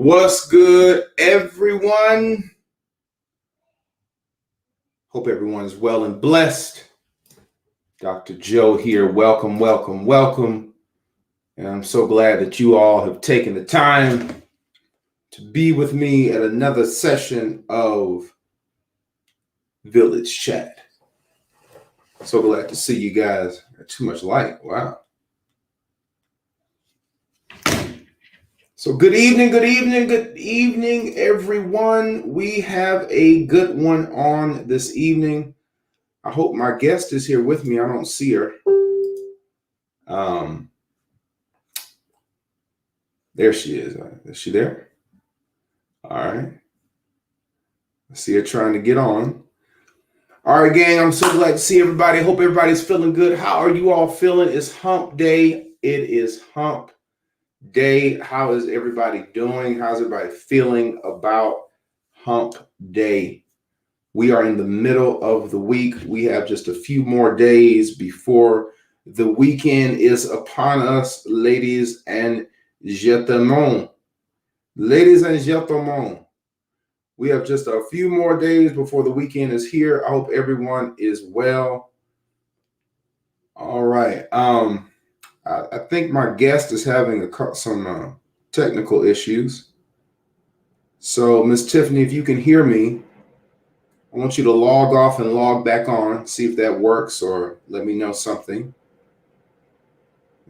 What's good, everyone? Hope everyone is well and blessed. Dr. Joe here. Welcome, welcome, welcome. And I'm so glad that you all have taken the time to be with me at another session of Village Chat. So glad to see you guys. Too much light. Wow. So good evening, everyone. We have a good one on this evening. I hope my guest is here with me. I don't see her. There she is. Is she there? All right. I see her trying to get on. All right, gang. I'm so glad to see everybody. Hope everybody's feeling good. How are you all feeling? It's hump day. It is hump day. How is everybody doing? How's everybody feeling about hump day? We are in the middle of the week. We have just a few more days before the weekend is upon us, ladies and gentlemen. Ladies and gentlemen, we have just a few more days before the weekend is here. I hope everyone is well. All right. I think my guest is having some technical issues. So, Miss Tiffany, if you can hear me, I want you to log off and log back on, see if that works, or let me know something.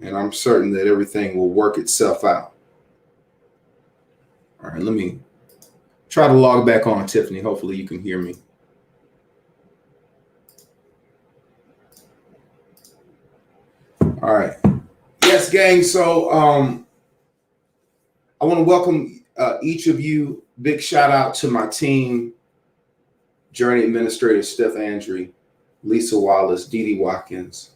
And I'm certain that everything will work itself out. All right, let me try to log back on, Tiffany. Hopefully you can hear me. All right. Yes, gang. So I want to welcome each of you. Big shout out to my team, Journey Administrator Steph Andry, Lisa Wallace, Dee Dee Watkins,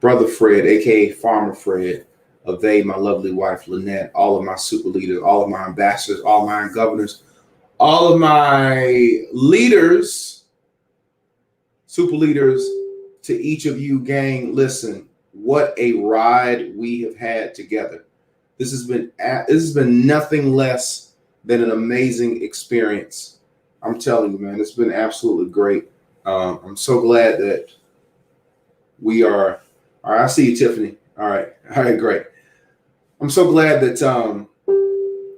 Brother Fred, aka Farmer Fred, Ave, my lovely wife Lynette, all of my super leaders, all of my ambassadors, all my governors, all of my leaders, super leaders, to each of you, gang. Listen, what a ride we have had together. This has been nothing less than an amazing experience. I'm telling you, man, it's been absolutely great. I'm so glad that we are. All right, I see you, Tiffany. All right, great. I'm so glad that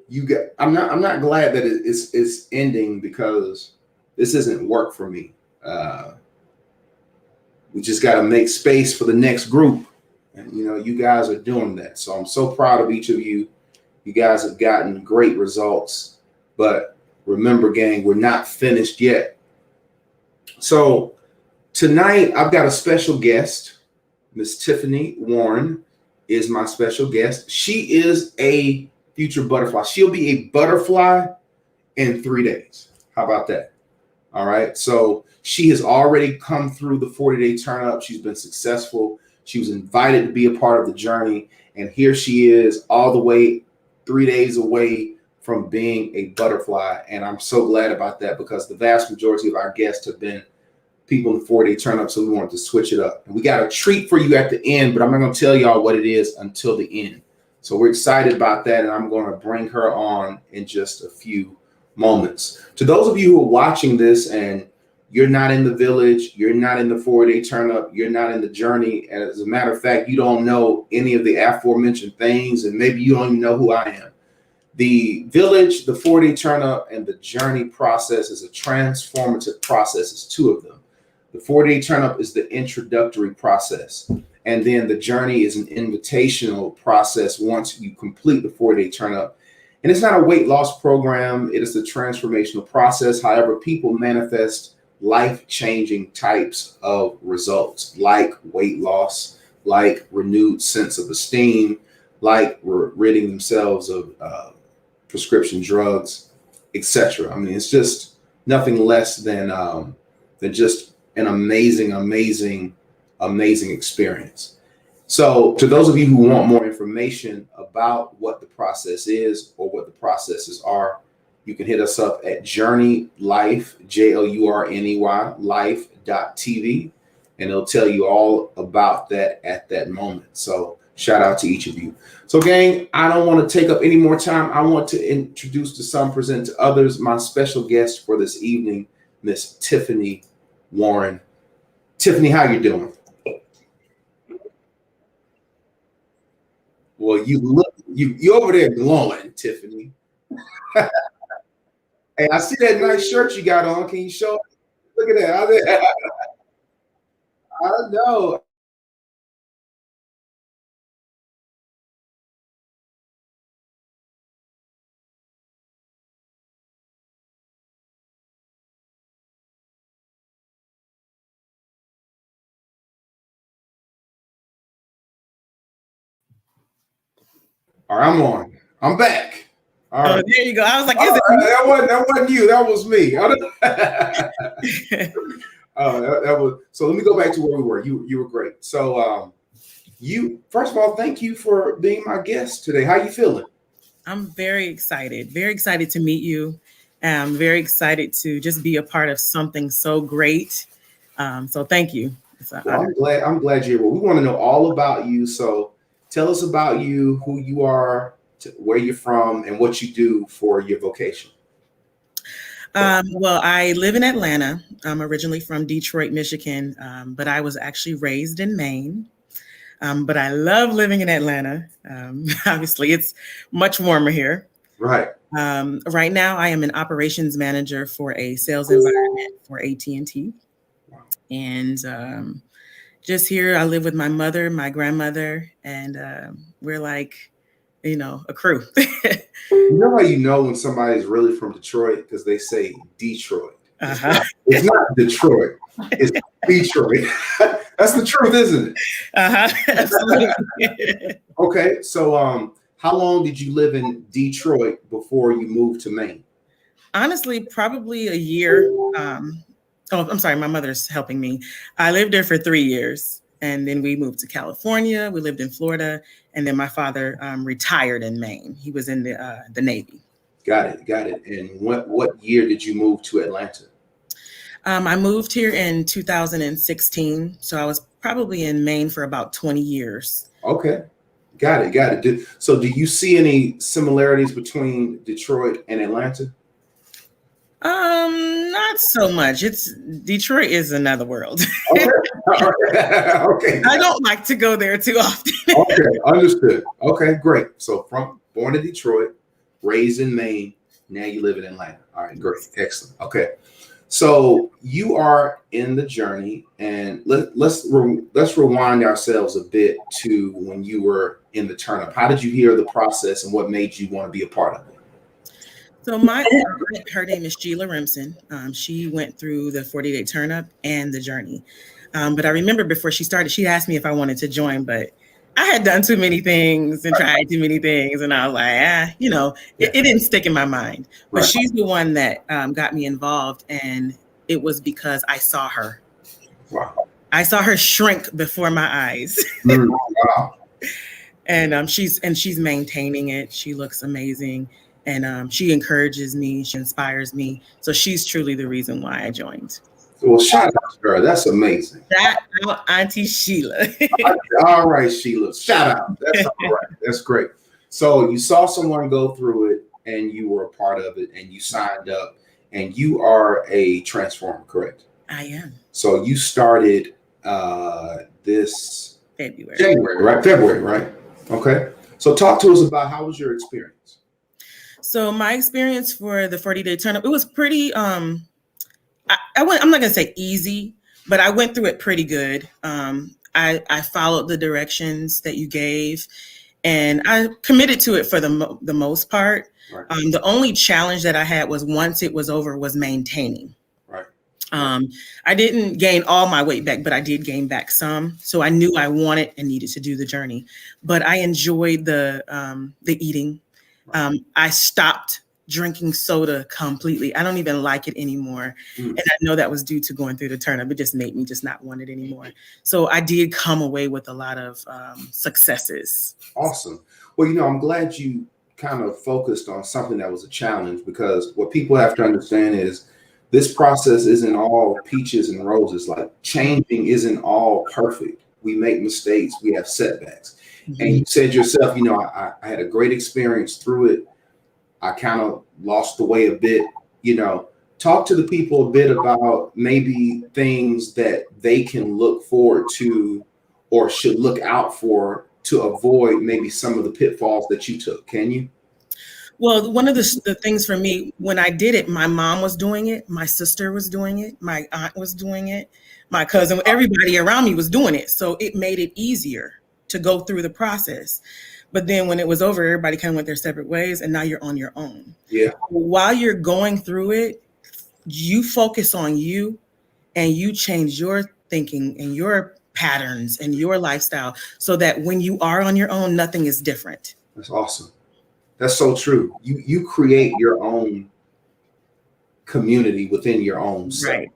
you get. I'm not glad that it's ending, because this isn't work for me. We just got to make space for the next group, and you guys are doing that. So I'm so proud of each of you. You guys have gotten great results, but remember, gang, we're not finished yet. So tonight I've got a special guest. Miss Tiffany Warren is my special guest. She is a future butterfly. She'll be a butterfly in 3 days. How about that? All right. So she has already come through the 40-day turn up. She's been successful. She was invited to be a part of the journey. And here she is, all the way 3 days away from being a butterfly. And I'm so glad about that, because the vast majority of our guests have been people in the 40-day turn up. So we wanted to switch it up. And we got a treat for you at the end, but I'm not going to tell y'all what it is until the end. So we're excited about that. And I'm going to bring her on in just a few moments. To those of you who are watching this and you're not in the village, you're not in the 40-day turn up, you're not in the journey, and as a matter of fact, you don't know any of the aforementioned things, and maybe you don't even know who I am. The village, the 40-day turn up, and the journey process is a transformative process. It's two of them. The 40-day turn up is the introductory process, and then the journey is an invitational process once you complete the 40-day turn up. And it's not a weight loss program. It is a transformational process. However, people manifest life-changing types of results, like weight loss, like renewed sense of esteem, like ridding themselves of prescription drugs, etc. I mean, it's just nothing less than just an amazing experience. So to those of you who want more information about what the process is or what the processes are, you can hit us up at Journey Life, JOURNEY, life.tv, and it'll tell you all about that at that moment. So Shout out to each of you. So, gang, I don't want to take up any more time. I want to introduce to some, present to others, my special guest for this evening, Miss Tiffany Warren. Tiffany, how you doing? Well, you over there glowing, Tiffany. Hey, I see that nice shirt you got on. Can you show? Look at that. I know. All right, I'm on. I'm back. All Oh, right. there you go. I was like, All is right. That wasn't you. That was me. it? That was so. Let me go back to where we were. You were great. So you first of all, thank you for being my guest today. How you feeling? I'm very excited to meet you. I'm very excited to just be a part of something so great. So thank you. It's an Well, honor. I'm glad you're here. Well, we want to know all about you. So tell us about you, who you are, where you're from, and what you do for your vocation. Well, I live in Atlanta. I'm originally from Detroit, Michigan, but I was actually raised in Maine. But I love living in Atlanta. Obviously, it's much warmer here. Right. Right now, I am an operations manager for a sales environment for AT&T. Wow. And just here, I live with my mother, my grandmother, and we're like, a crew. You know how you know when somebody's really from Detroit because they say Detroit. Uh-huh. It's not Detroit. It's Detroit. That's the truth, isn't it? Uh-huh. Absolutely. Okay, so how long did you live in Detroit before you moved to Maine? Honestly, probably a year. Oh, I'm sorry, my mother's helping me. I lived there for 3 years, and then we moved to California. We lived in Florida, and then my father retired in Maine. He was in the Navy. Got it. And what year did you move to Atlanta? I moved here in 2016, so I was probably in Maine for about 20 years. Okay, got it. So do you see any similarities between Detroit and Atlanta? Not so much. It's Detroit is another world. Okay, okay, I don't like to go there too often. okay, understood. Okay, great. So from born in Detroit, raised in Maine, now you live in Atlanta. All right, great, excellent. Okay, so you are in the journey, and let's rewind ourselves a bit to when you were in the turnip. How did you hear the process, and what made you want to be a part of it? So my aunt, her name is Sheila Remsen. She went through the 40-day turnup and the journey. But I remember before she started, she asked me if I wanted to join, but I had done too many things and tried too many things. And I was like, it didn't stick in my mind. But Right. she's the one that got me involved. And it was because I saw her. Wow. I saw her shrink before my eyes. Wow. And she's maintaining it. She looks amazing. And she encourages me, she inspires me. So she's truly the reason why I joined. Well, shout out to her. That's amazing. Shout out Auntie Sheila. All right, Sheila. Shout out. That's all right. That's great. So you saw someone go through it and you were a part of it and you signed up and you are a transformer, correct? I am. So you started this February. January, right? February, right? Okay. So talk to us about how was your experience? So my experience for the 40-day turnup, it was pretty I'm not gonna say easy, but I went through it pretty good. I followed the directions that you gave, and I committed to it for the most part. Right. The only challenge that I had was once it was over was maintaining. Right. I didn't gain all my weight back, but I did gain back some. So I knew I wanted and needed to do the journey. But I enjoyed the eating. I stopped drinking soda completely. I don't even like it anymore. And I know that was due to going through the turnip. It just made me just not want it anymore. So I did come away with a lot of successes. Awesome. Well, I'm glad you kind of focused on something that was a challenge, because what people have to understand is this process isn't all peaches and roses. Like, changing isn't all perfect. We make mistakes. We have setbacks. And you said yourself, I had a great experience through it. I kind of lost the way a bit. Talk to the people a bit about maybe things that they can look forward to or should look out for to avoid maybe some of the pitfalls that you took. Can you? Well, one of the things for me, when I did it, my mom was doing it, my sister was doing it, my aunt was doing it, my cousin, everybody around me was doing it. So it made it easier to go through the process. But then when it was over, everybody kind of went their separate ways, and now you're on your own. Yeah. While you're going through it, you focus on you and you change your thinking and your patterns and your lifestyle so that when you are on your own, nothing is different. That's awesome. That's so true. You create your own community within your own self. Right.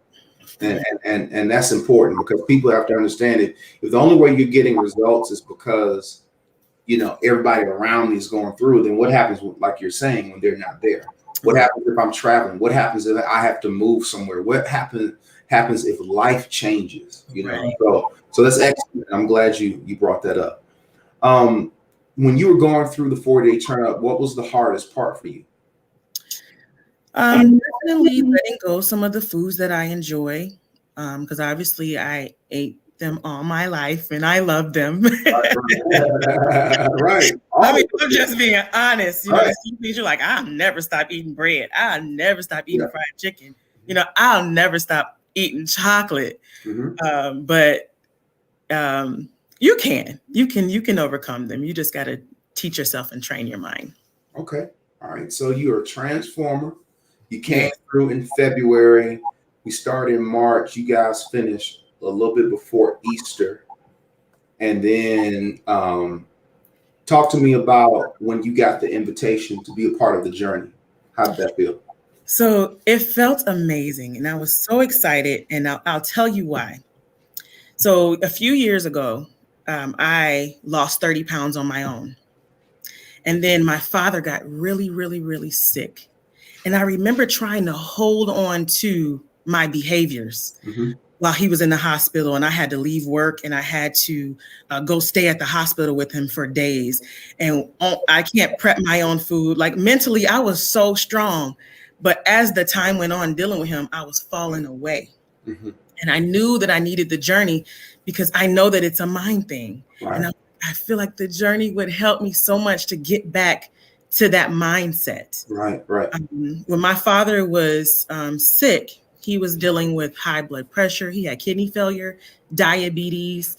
And that's important because people have to understand it. If the only way you're getting results is because, everybody around me is going through, then what happens, like you're saying, when they're not there? What happens if I'm traveling? What happens if I have to move somewhere? What happens if life changes? Right. So that's excellent. I'm glad you brought that up. When you were going through the 4-day turn up, what was the hardest part for you? Definitely letting go some of the foods that I enjoy, because obviously I ate them all my life and I love them. Right. I mean, I'm just being honest. Right. Some things you're like, I'll never stop eating bread. I'll never stop eating fried chicken. I'll never stop eating chocolate. Mm-hmm. But you can overcome them. You just got to teach yourself and train your mind. Okay. All right. So you're a transformer. You came through in February. We started in March. You guys finished a little bit before Easter. And then talk to me about when you got the invitation to be a part of the journey. How did that feel? So it felt amazing. And I was so excited. And I'll tell you why. So a few years ago, I lost 30 pounds on my own. And then my father got really, really, really sick. And I remember trying to hold on to my behaviors while he was in the hospital, and I had to leave work and I had to go stay at the hospital with him for days. And I can't prep my own food. Like mentally, I was so strong. But as the time went on dealing with him, I was falling away. Mm-hmm. And I knew that I needed the journey because I know that it's a mind thing. Right. And I feel like the journey would help me so much to get back to that mindset. Right. When my father was sick, he was dealing with high blood pressure. He had kidney failure, diabetes.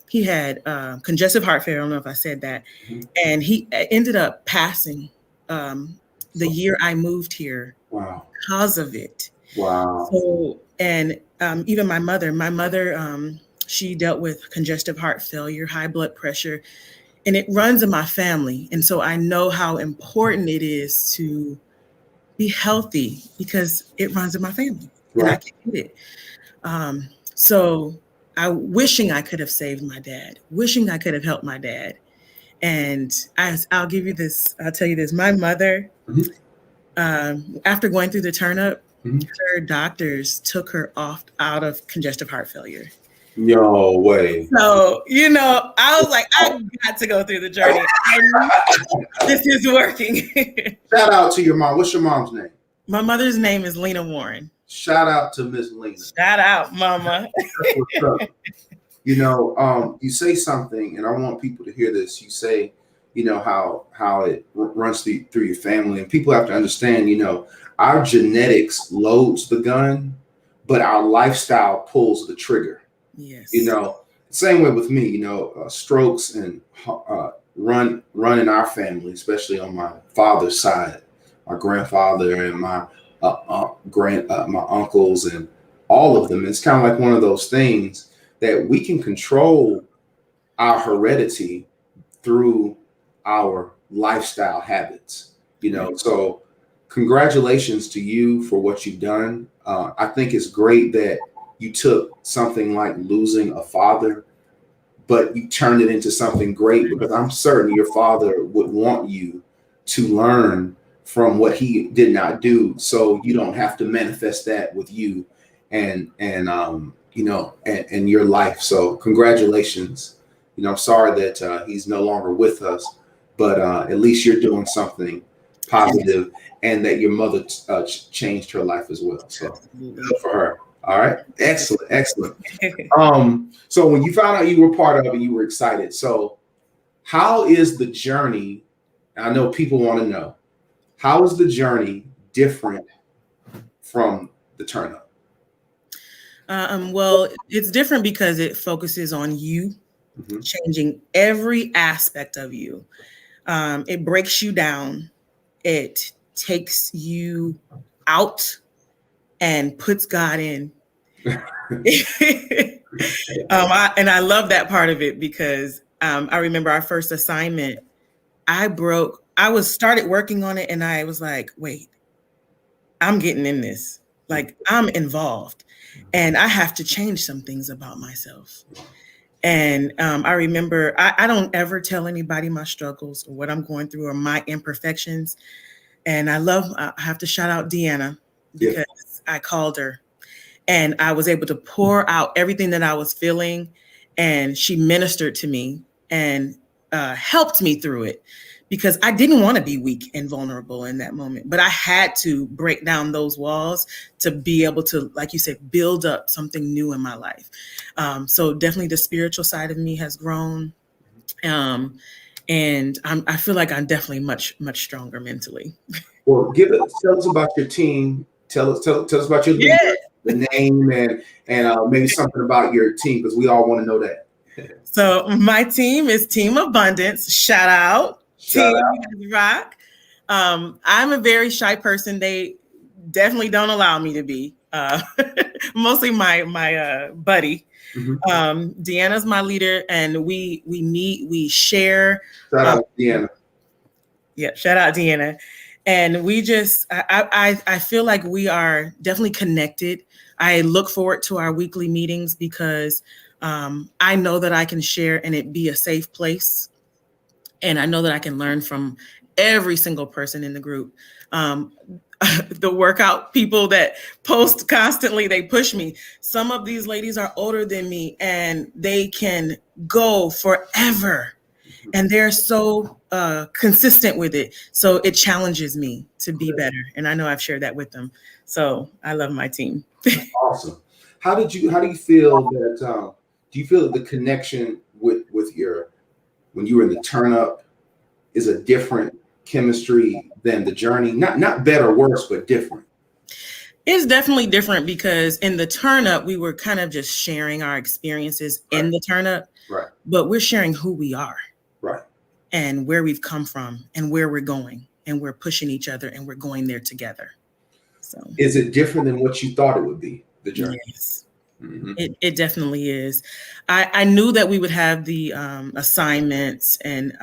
He had congestive heart failure. I don't know if I said that. Mm-hmm. And he ended up passing the year I moved here. Wow. Because of it. Wow. So, and even my mother, she dealt with congestive heart failure, high blood pressure, and it runs in my family. And so I know how important it is to be healthy because it runs in my family. Right. And I can get it. So wishing I could have saved my dad, wishing I could have helped my dad. And I'll give you this, I'll tell you this, my mother, after going through the turn up, her doctors took her out of congestive heart failure. No way. So, I was like, I got to go through the journey. This is working. Shout out to your mom. What's your mom's name? My mother's name is Lena Warren. Shout out to Miss Lena. Shout out, Mama. You say something, and I want people to hear this. You say, how it runs through your family, and people have to understand, our genetics loads the gun, but our lifestyle pulls the trigger. Yes. Same way with me, strokes and run in our family, especially on my father's side, my grandfather and my my uncles and all of them. It's kind of like one of those things that we can control our heredity through our lifestyle habits, so congratulations to you for what you've done. I think it's great that you took something like losing a father, but you turned it into something great, because I'm certain your father would want you to learn from what he did not do, so you don't have to manifest that with you and your life. So congratulations. I'm sorry that he's no longer with us, but at least you're doing something positive, and that your mother changed her life as well. So Absolutely. good for her. All right. Excellent. Excellent. So when you found out you were part of it, you were excited. So how is the journey? I know people want to know, how is the journey different from the turn up? Well, it's different because it focuses on you, changing every aspect of you. It breaks you down. It takes you out and puts God in. And I love that part of it because I remember our first assignment. I was started working on it, and I was like, wait, I'm getting in this. Like, I'm involved, and I have to change some things about myself. And I remember I don't ever tell anybody my struggles or what I'm going through or my imperfections. And I have to shout out Deanna because I called her and I was able to pour out everything that I was feeling. And she ministered to me and helped me through it because I didn't want to be weak and vulnerable in that moment. But I had to break down those walls to be able to, like you said, build up something new in my life. So definitely the spiritual side of me has grown. And I feel like I'm definitely much, much stronger mentally. Well, tell us about your team. Tell us about your leader, the name, and maybe something about your team, because we all want to know that. So my team is Team Abundance. Shout out. Team Rock. I'm a very shy person. They definitely don't allow me to be. Mostly my buddy. Deanna's my leader, and we meet, we share. Shout out Deanna. Yeah, shout out Deanna. And we just, I feel like we are definitely connected. I look forward to our weekly meetings because I know that I can share and it be a safe place. And I know that I can learn from every single person in the group. The workout people that post constantly, they push me. Some of these ladies are older than me and they can go forever. And they're so consistent with it. So it challenges me to be better. And I know I've shared that with them. So I love my team. Awesome. How do you feel that, do you feel that the connection with when you were in the turn up is a different chemistry than the journey? Not better or worse, but different. It's definitely different because in the turn up, we were kind of just sharing our experiences in the turn up, but we're sharing who we are. Right. And where we've come from and where we're going, and we're pushing each other and we're going there together. So is it different than what you thought it would be, the journey? Yes. It definitely is. I knew that we would have the assignments and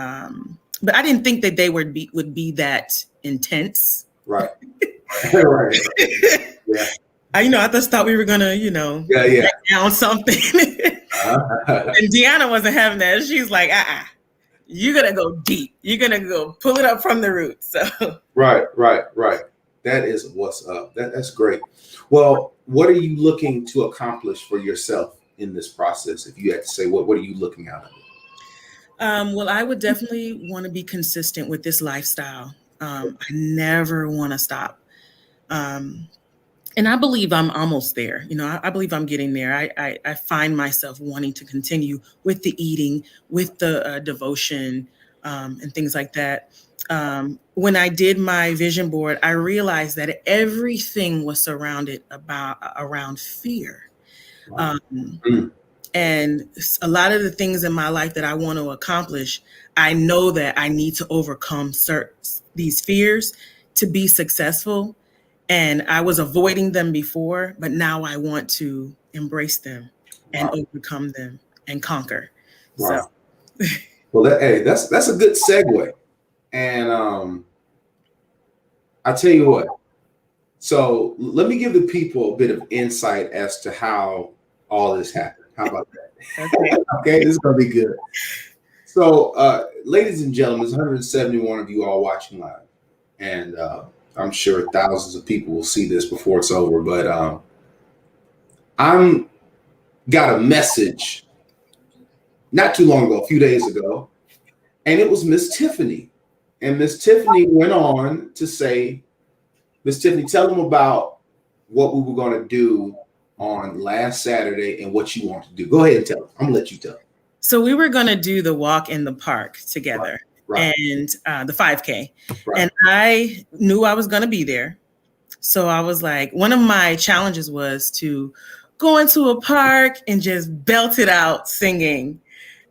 but I didn't think that they would be that intense. Right. Right. Yeah. I just thought we were gonna, break down something. And Deanna wasn't having that. She's like, you're gonna go deep. You're gonna go pull it up from the roots. So Right. That is what's up. That's great. Well, what are you looking to accomplish for yourself in this process? If you had to say, what are you looking out of it? Well, I would definitely want to be consistent with this lifestyle. I never want to stop. And I believe I'm almost there. I believe I'm getting there. I find myself wanting to continue with the eating, with the devotion, and things like that. When I did my vision board, I realized that everything was surrounded around fear. Wow. And a lot of the things in my life that I want to accomplish, I know that I need to overcome these fears to be successful. And I was avoiding them before, but now I want to embrace them and overcome them and conquer. Wow. So. Well, that's a good segue. And I tell you what. So let me give the people a bit of insight as to how all this happened. How about that? Okay, this is gonna be good. So, ladies and gentlemen, there's 171 of you all watching live, and I'm sure thousands of people will see this before it's over. But I'm got a message not too long ago, a few days ago, and it was Miss Tiffany. And Miss Tiffany went on to say, Miss Tiffany, tell them about what we were going to do on last Saturday and what you want to do. Go ahead and tell them. I'm going to let you tell them. So we were going to do the walk in the park together, Right. and the 5K. Right. And I knew I was going to be there. So I was like, one of my challenges was to go into a park and just belt it out singing.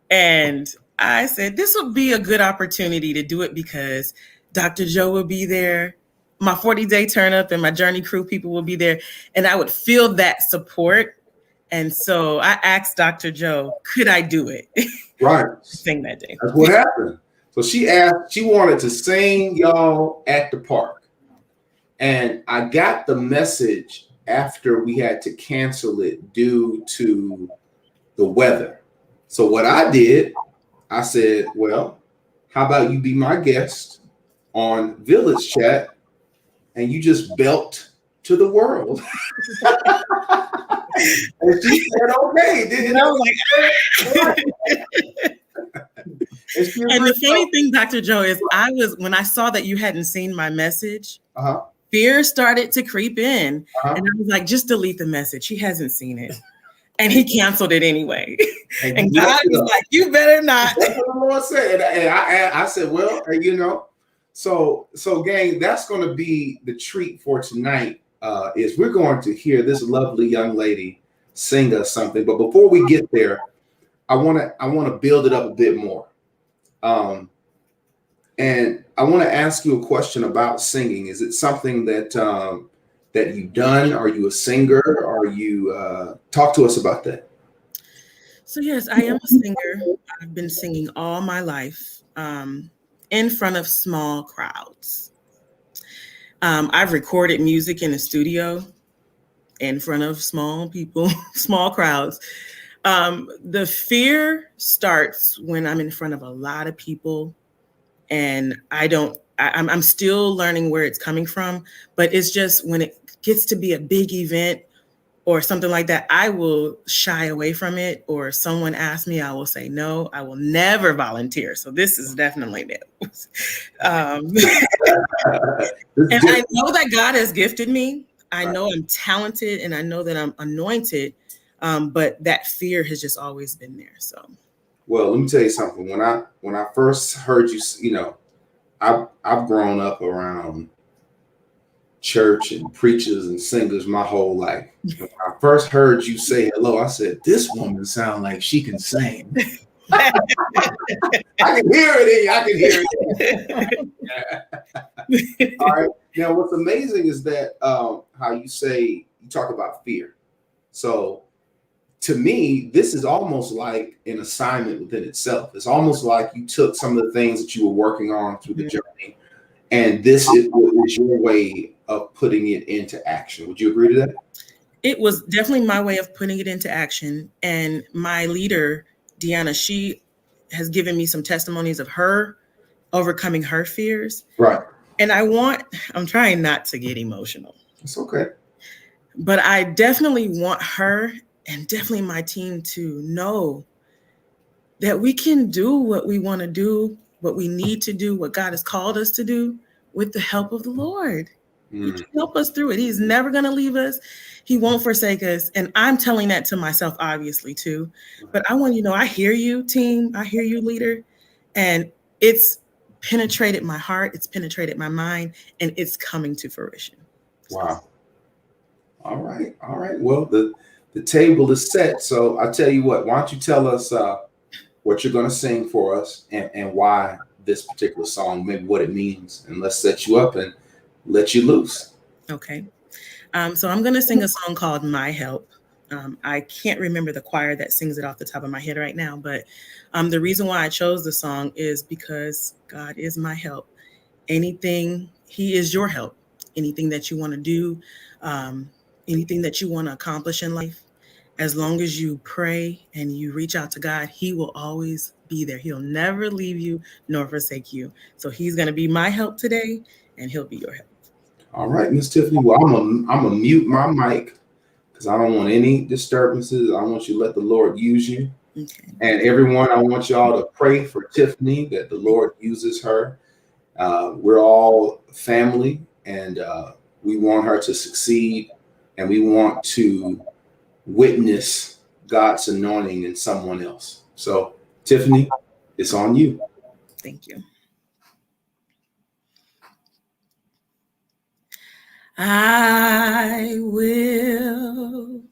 And I said, this would be a good opportunity to do it because Dr. Joe will be there. My 40-day turn up and my journey crew people will be there. And I would feel that support. And so I asked Dr. Joe, could I do it? Right. Sing that day. That's what happened. So she wanted to sing y'all at the park. And I got the message after we had to cancel it due to the weather. So what I did, I said, well, how about you be my guest on Village Chat and you just belt to the world. And she said, okay. And I was like, and the funny thing, Dr. Joe, is when I saw that you hadn't seen my message, fear started to creep in. And I was like, just delete the message. He hasn't seen it. And he canceled it anyway. And God was like, you better not. That's what the Lord said. And I said, well, you know, so gang, that's going to be the treat for tonight, is we're going to hear this lovely young lady sing us something. But before we get there, I want to build it up a bit more. And I want to ask you a question about singing. Is it something that you've done? Are you a singer? Are you talk to us about that? So yes, I am a singer. I've been singing all my life in front of small crowds. I've recorded music in the studio in front of small people, small crowds. The fear starts when I'm in front of a lot of people, and I'm still learning where it's coming from, but it's just when it gets to be a big event or something like that, I will shy away from it, or someone asks me, I will say no, I will never volunteer. So this is definitely new. And I know that God has gifted me. I know I'm talented and I know that I'm anointed, but that fear has just always been there. So, well, let me tell you something. When I first heard you, you know, I've grown up around church and preachers and singers my whole life. When I first heard you say hello, I said, this woman sounds like she can sing. I can hear it in you. I can hear it. All right. Now, what's amazing is that how you talk about fear. So to me, this is almost like an assignment within itself. It's almost like you took some of the things that you were working on through the journey, and this is your way of putting it into action. Would you agree to that? It was definitely my way of putting it into action. And my leader, Deanna, she has given me some testimonies of her overcoming her fears. Right. And I'm trying not to get emotional. It's okay. But I definitely want her and definitely my team to know that we can do what we want to do, what we need to do, what God has called us to do with the help of the Lord. He can help us through it. He's never going to leave us. He won't forsake us. And I'm telling that to myself, obviously, too. But I want you to know, I hear you, team. I hear you, leader. And it's penetrated my heart. It's penetrated my mind. And it's coming to fruition. Wow. All right. All right. Well, the table is set. So I'll tell you what, why don't you tell us what you're going to sing for us and why this particular song, maybe what it means. And let's set you up and let you loose. Okay. So I'm going to sing a song called My Help. I can't remember the choir that sings it off the top of my head right now, but the reason why I chose the song is because God is my help. He is your help. Anything that you want to do, anything that you want to accomplish in life, as long as you pray and you reach out to God, He will always be there. He'll never leave you nor forsake you. So He's going to be my help today, and He'll be your help. All right, Miss Tiffany. Well, I'm gonna mute my mic because I don't want any disturbances. I want you to let the Lord use you. Okay. And everyone, I want y'all to pray for Tiffany that the Lord uses her. We're all family, and we want her to succeed, and we want to witness God's anointing in someone else. So, Tiffany, it's on you. Thank you. I will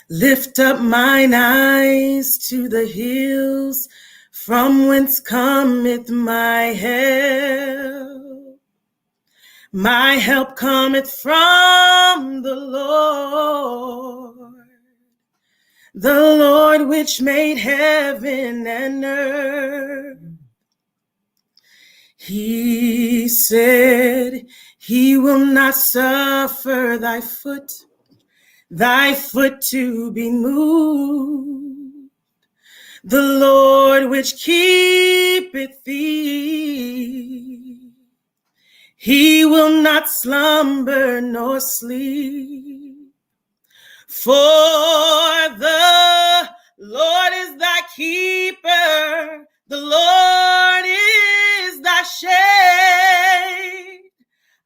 lift up mine eyes to the hills, from whence cometh my help. My help cometh from the Lord which made heaven and earth. He said, he will not suffer thy foot to be moved. The Lord which keepeth thee, he will not slumber nor sleep. For the Lord is thy keeper, the Lord is thy shade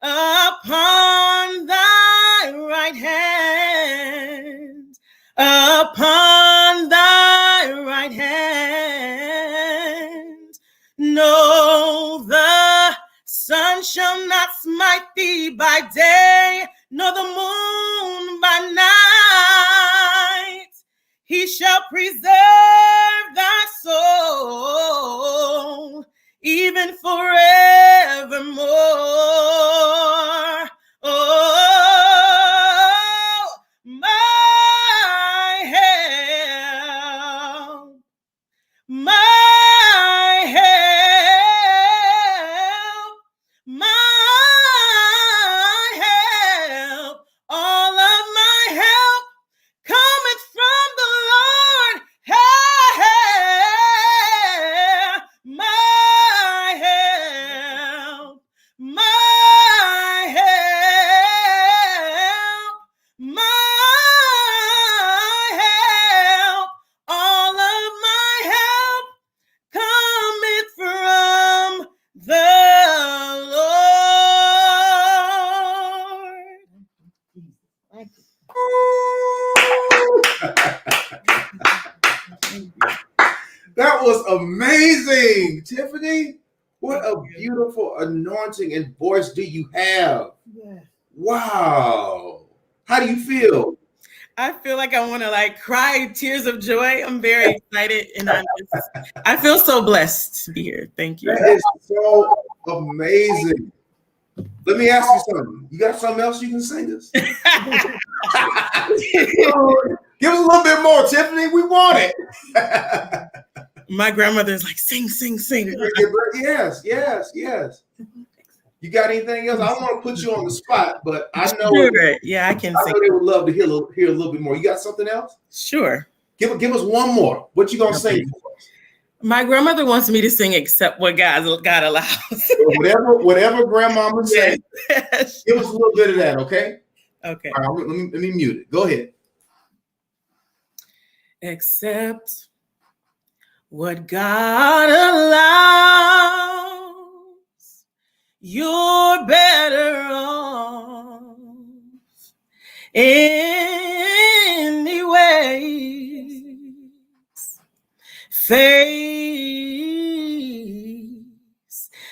upon thy right hand, upon thy right hand. No, the sun shall not smite thee by day, nor the moon by night. He shall preserve thy soul, even forevermore. Oh, my help, my help, my help, all of my help cometh from the Lord. My help, my help, my help, all of my help cometh from the Lord. That was amazing, Tiffany. What a beautiful anointing and voice do you have? Yeah. Wow. How do you feel? I feel like I want to cry tears of joy. I'm very excited, and I feel so blessed to be here. Thank you. That is so amazing. Let me ask you something. You got something else you can sing us? Give us a little bit more, Tiffany. We want it. My grandmother's like, sing, sing, sing. Yes. You got anything else? I don't want to put you on the spot, but I know. Sure. Yeah, I can sing. I know they would love to hear a little bit more. You got something else? Sure. Give us one more. What you gonna sing for us? My grandmother wants me to sing except what God allows. Whatever grandmama says. Yes. Give us a little bit of that, okay? Okay. All right, let me mute it. Go ahead. Except what God allows, you're better off anyways.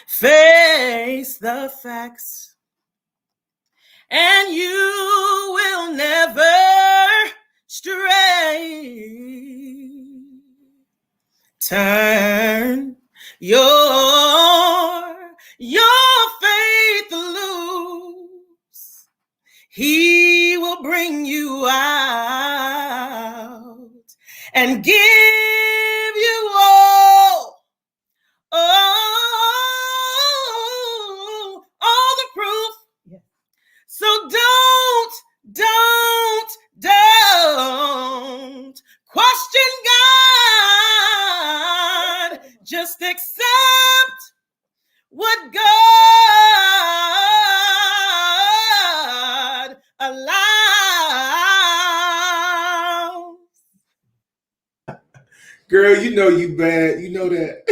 Face the facts, and you will never stray. Turn your faith loose. He will bring you out and give you all the proof. Yeah. So don't question God. Just accept what God allows. Girl, you know you bad. You know that.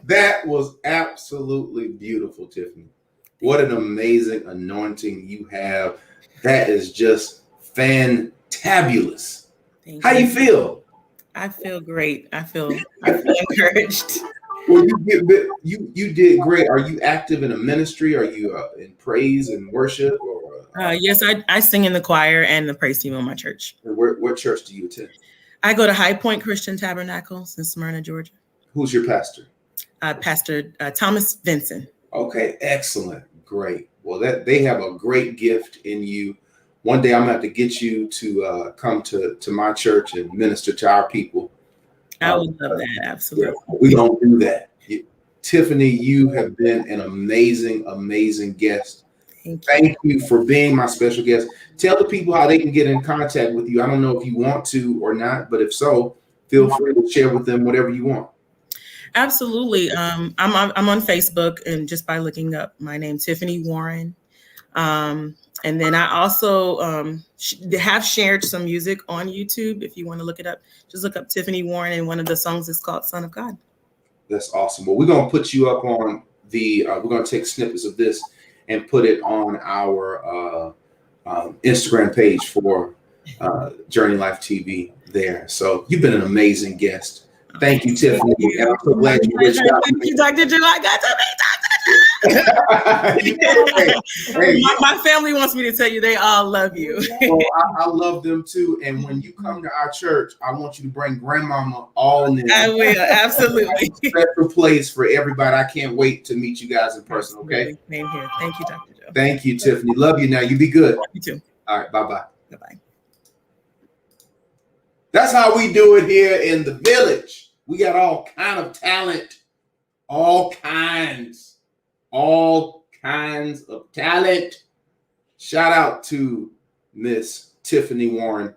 That was absolutely beautiful, Tiffany. What an amazing anointing you have. That is just fantabulous. Thank How you. you feel? I feel great. I feel encouraged. Well, you did great. Are you active in a ministry? Are you in praise and worship, or Yes, I sing in the choir and the praise team on my church. what church do you attend? I go to High Point Christian Tabernacles in Smyrna, Georgia. Who's your pastor? Pastor Thomas Vinson. Okay, excellent, great. Well, that they have a great gift in you. One day I'm gonna have to get you to come to my church and minister to our people. I would love that. Absolutely. Yeah, we don't do that. Tiffany, you have been an amazing, amazing guest. Thank you for being my special guest. Tell the people how they can get in contact with you. I don't know if you want to or not, but if so, feel free to share with them whatever you want. Absolutely. I'm on Facebook, and just by looking up my name, Tiffany Warren. And then I also have shared some music on YouTube. If you want to look it up, just look up Tiffany Warren, and one of the songs is called Son of God. That's awesome. Well, we're going to put you up on we're going to take snippets of this and put it on our Instagram page for Journey Life TV there. So you've been an amazing guest. Thank you, Tiffany. And I'm so glad you reached out. Thank you, Dr. Drew. I got to my family wants me to tell you they all love you. Well, I love them too. And when you come to our church, I want you to bring grandmama all in. I will, absolutely. Special place for everybody. I can't wait to meet you guys in person. Okay. Same here. Thank you, Dr. Joe. Thank you, Tiffany. Love you. Now you be good. You too. All right. Bye-bye. Bye-bye. That's how we do it here in the village. We got all kind of talent, all kinds of talent. Shout out to Miss Tiffany Warren.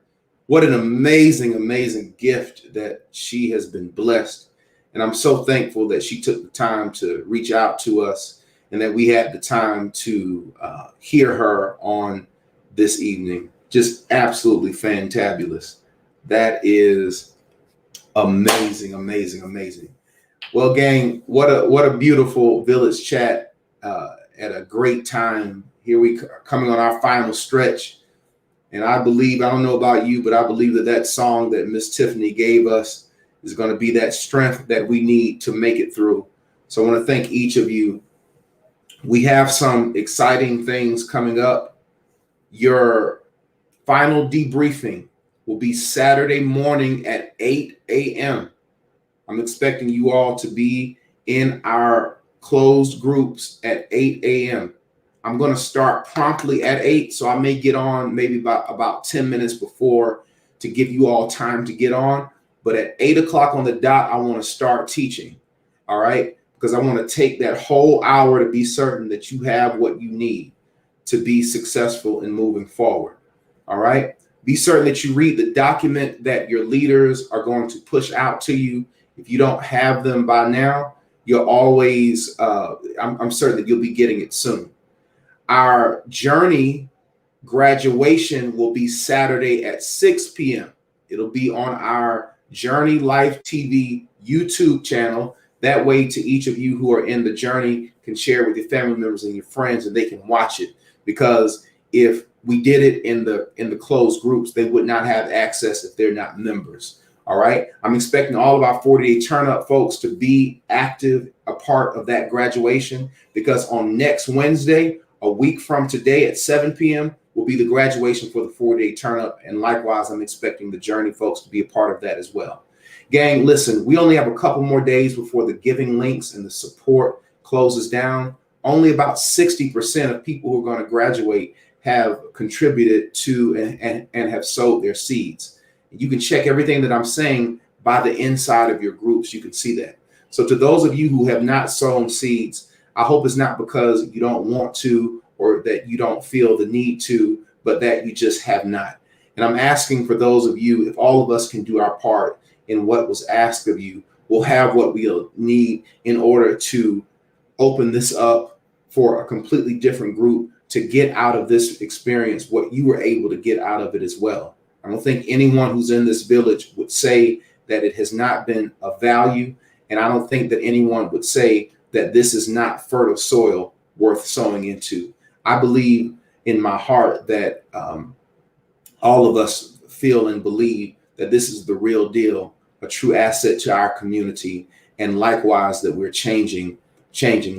What an amazing, amazing gift that she has been blessed. And I'm so thankful that she took the time to reach out to us and that we had the time to hear her on this evening. Just absolutely fantabulous. That is amazing, amazing, amazing. Well, gang, what a beautiful village chat at a great time. Here we are coming on our final stretch. And I don't know about you, but I believe that song that Miss Tiffany gave us is going to be that strength that we need to make it through. So I want to thank each of you. We have some exciting things coming up. Your final debriefing will be Saturday morning at 8 a.m. I'm expecting you all to be in our closed groups at 8 a.m. I'm going to start promptly at 8, so I may get on maybe about 10 minutes before to give you all time to get on. But at 8 o'clock on the dot, I want to start teaching, all right? Because I want to take that whole hour to be certain that you have what you need to be successful in moving forward, all right? Be certain that you read the document that your leaders are going to push out to you. If you don't have them by now, you'll always, I'm certain that you'll be getting it soon. Our journey graduation will be Saturday at 6 p.m. It'll be on our Journey Life TV YouTube channel. That way, to each of you who are in the journey can share with your family members and your friends, and they can watch it. Because if we did it in the closed groups, they would not have access if they're not members. All right. I'm expecting all of our 40-day turn up folks to be active, a part of that graduation, because on next Wednesday, a week from today at 7 p.m. will be the graduation for the 40-day turn up. And likewise, I'm expecting the journey folks to be a part of that as well. Gang, listen, we only have a couple more days before the giving links and the support closes down. Only about 60% of people who are going to graduate have contributed to and have sowed their seeds. You can check everything that I'm saying by the inside of your groups. You can see that. So to those of you who have not sown seeds, I hope it's not because you don't want to or that you don't feel the need to, but that you just have not. And I'm asking for those of you, if all of us can do our part in what was asked of you, we'll have what we'll need in order to open this up for a completely different group to get out of this experience what you were able to get out of it as well. I don't think anyone who's in this village would say that it has not been of value. And I don't think that anyone would say that this is not fertile soil worth sowing into. I believe in my heart that all of us feel and believe that this is the real deal, a true asset to our community, and likewise that we're changing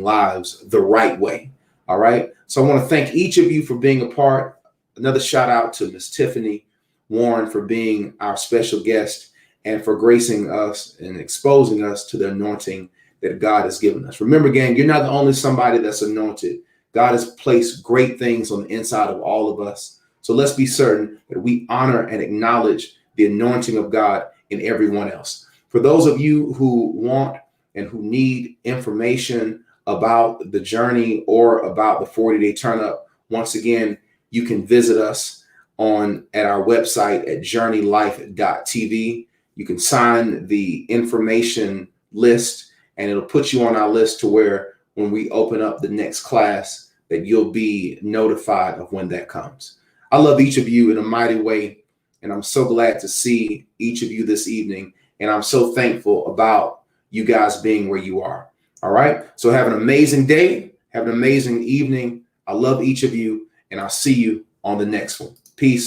lives the right way. All right. So I want to thank each of you for being a part. Another shout out to Miss Tiffany Warren for being our special guest and for gracing us and exposing us to the anointing that God has given us. Remember, gang, you're not the only somebody that's anointed. God has placed great things on the inside of all of us. So let's be certain that we honor and acknowledge the anointing of God in everyone else. For those of you who want and who need information about the journey or about the 40-day turn up, once again, you can visit us at our website at journeylife.tv. You can sign the information list and it'll put you on our list to where when we open up the next class that you'll be notified of when that comes. I love each of you in a mighty way, and I'm so glad to see each of you this evening, and I'm so thankful about you guys being where you are. All right, so have an amazing day, have an amazing evening. I love each of you, and I'll see you on the next one. Peace.